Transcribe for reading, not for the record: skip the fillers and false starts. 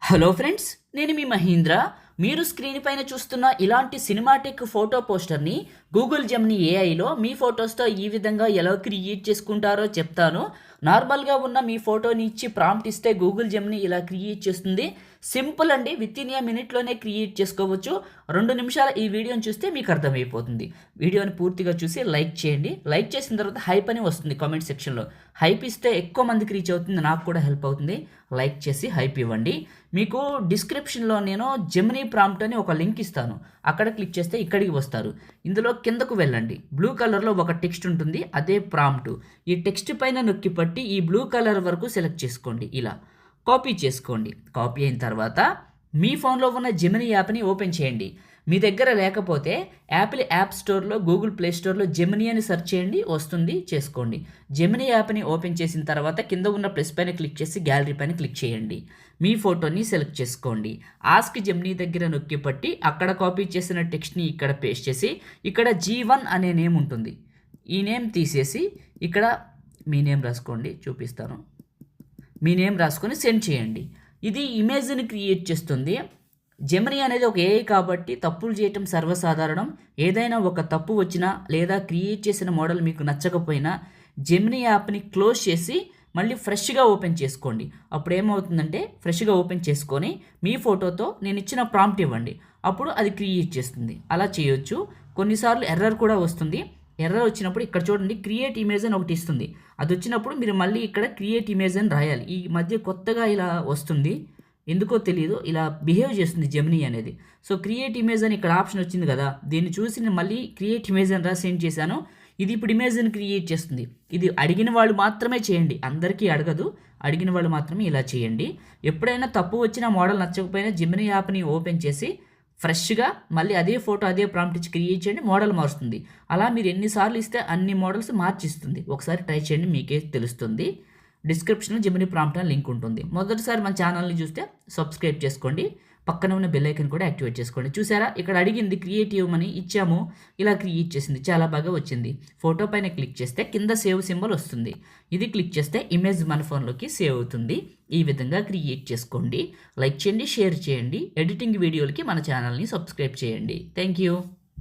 Hello friends, నేను మీ మహీంద్ర. మీరు screen పైన చూస్తున్న ఇలాంటి సినిమాటిక్ ఫోటో పోస్టర్ని గూగుల్ జెమినీ ఏఐలో మీ ఫొటోస్తో ఈ విధంగా ఎలా క్రియేట్ చేసుకుంటారో చెప్తాను. నార్మల్గా ఉన్న మీ ఫోటోని ఇచ్చి ప్రాంప్ట్ ఇస్తే గూగుల్ జెమినీ ఇలా క్రియేట్ చేస్తుంది. సింపుల్ అండి, విత్ ఇన్ ఏ మినిట్లోనే క్రియేట్ చేసుకోవచ్చు. 2 నిమిషాల ఈ వీడియోని చూస్తే మీకు అర్థమైపోతుంది. వీడియోని పూర్తిగా చూసి లైక్ చేయండి. లైక్ చేసిన తర్వాత హైప్ అని వస్తుంది కామెంట్ సెక్షన్లో. హైప్ ఇస్తే ఎక్కువ మందికి రీచ్ అవుతుంది, నాకు కూడా హెల్ప్ అవుతుంది. లైక్ చేసి హైప్ ఇవ్వండి. మీకు డిస్క్రిప్షన్లో నేను జెమినీ ప్రాంప్ట్ అని ఒక లింక్ ఇస్తాను. అక్కడ క్లిక్ చేస్తే ఇక్కడికి వస్తారు. ఇందులో కిందకు వెళ్ళండి. బ్లూ కలర్లో ఒక టెక్స్ట్ ఉంటుంది, అదే ప్రాంప్ట్. ఈ టెక్స్ట్ పైన నొక్కి పట్టి ఈ బ్లూ కలర్ వరకు సెలెక్ట్ చేసుకోండి. ఇలా కాపీ చేసుకోండి. కాపీ అయిన తర్వాత మీ ఫోన్లో ఉన్న జెమినీ యాప్ని ఓపెన్ చేయండి. మీ దగ్గర లేకపోతే యాపిల్ యాప్ స్టోర్లో, గూగుల్ ప్లే స్టోర్లో జెమినీ అని సెర్చ్ చేయండి, వస్తుంది, చేసుకోండి. జెమినీ యాప్ని ఓపెన్ చేసిన తర్వాత కింద ఉన్న ప్లస్ పైన క్లిక్ చేసి గ్యాలరీ పైన క్లిక్ చేయండి. మీ ఫోటోని సెలెక్ట్ చేసుకోండి. ఆస్క్ జెమినీ దగ్గర నొక్కి పట్టి అక్కడ కాపీ చేసిన టెక్స్ట్ని ఇక్కడ పేస్ట్ చేసి ఇక్కడ G1 అనే నేమ్ ఉంటుంది. ఈ నేమ్ తీసేసి ఇక్కడ మీ నేమ్ రాసుకోండి, చూపిస్తాను. మీ నేమ్ రాసుకొని సెండ్ చేయండి. ఇది ఇమేజ్ని క్రియేట్ చేస్తుంది. జెమినీ అనేది ఒక ఏఐ కాబట్టి తప్పులు చేయటం సర్వసాధారణం. ఏదైనా ఒక తప్పు వచ్చినా లేదా క్రియేట్ చేసిన మోడల్ మీకు నచ్చకపోయినా జెమినీ యాప్ని క్లోజ్ చేసి మళ్ళీ ఫ్రెష్గా ఓపెన్ చేసుకోండి. అప్పుడు ఏమవుతుందంటే ఫ్రెష్గా ఓపెన్ చేసుకొని మీ ఫోటోతో నేను ఇచ్చిన ప్రాంప్ట్ ఇవ్వండి, అప్పుడు అది క్రియేట్ చేస్తుంది. అలా చేయొచ్చు. కొన్నిసార్లు ఎర్రర్ కూడా వస్తుంది. ఎర్రర్ వచ్చినప్పుడు ఇక్కడ చూడండి, క్రియేట్ ఇమేజ్ అని ఒకటి ఇస్తుంది. అది వచ్చినప్పుడు మీరు మళ్ళీ ఇక్కడ క్రియేట్ ఇమేజ్ అని రాయాలి. ఈ మధ్య కొత్తగా ఇలా వస్తుంది, ఎందుకో తెలియదు, ఇలా బిహేవ్ చేస్తుంది జెమినీ అనేది. సో క్రియేట్ ఇమేజ్ అని ఇక్కడ ఆప్షన్ వచ్చింది కదా, దీన్ని చూసి నేను మళ్ళీ క్రియేట్ ఇమేజ్ అని రాసి సెండ్ చేశాను. ఇది ఇప్పుడు ఇమేజ్ని క్రియేట్ చేస్తుంది. ఇది అడిగిన వాళ్ళు మాత్రమే చేయండి, అందరికీ అడగదు. అడిగిన వాళ్ళు మాత్రమే ఇలా చేయండి. ఎప్పుడైనా తప్పు వచ్చినా, మోడల్ నచ్చకపోయినా జెమినీ యాప్ని ఓపెన్ చేసి ఫ్రెష్గా మళ్ళీ అదే ఫోటో అదే ప్రాంప్ట్ ఇచ్చి క్రియేట్ చేయండి, మోడల్ మారుస్తుంది. అలా మీరు ఎన్నిసార్లు ఇస్తే అన్ని మోడల్స్ మార్చిస్తుంది. ఒకసారి ట్రై చేయండి, మీకే తెలుస్తుంది. డిస్క్రిప్షన్లో జెమినీ ప్రాంప్ట్ అని లింక్ ఉంటుంది. మొదటిసారి మన ఛానల్ని చూస్తే సబ్స్క్రైబ్ చేసుకోండి, పక్కన ఉన్న బెల్ ఐకన్ కూడా యాక్టివేట్ చేసుకోండి. చూసారా, ఇక్కడ అడిగింది క్రియేటివ్ అని ఇచ్చాము, ఇలా క్రియేట్ చేసింది, చాలా బాగా వచ్చింది. ఫోటో పైన క్లిక్ చేస్తే కింద సేవ్ సింబల్ వస్తుంది. ఇది క్లిక్ చేస్తే ఇమేజ్ మన ఫోన్లోకి సేవ్ అవుతుంది. ఈ విధంగా క్రియేట్ చేసుకోండి. లైక్ చేయండి, షేర్ చేయండి. ఎడిటింగ్ వీడియోలకి మన ఛానల్ని సబ్స్క్రైబ్ చేయండి. Thank you.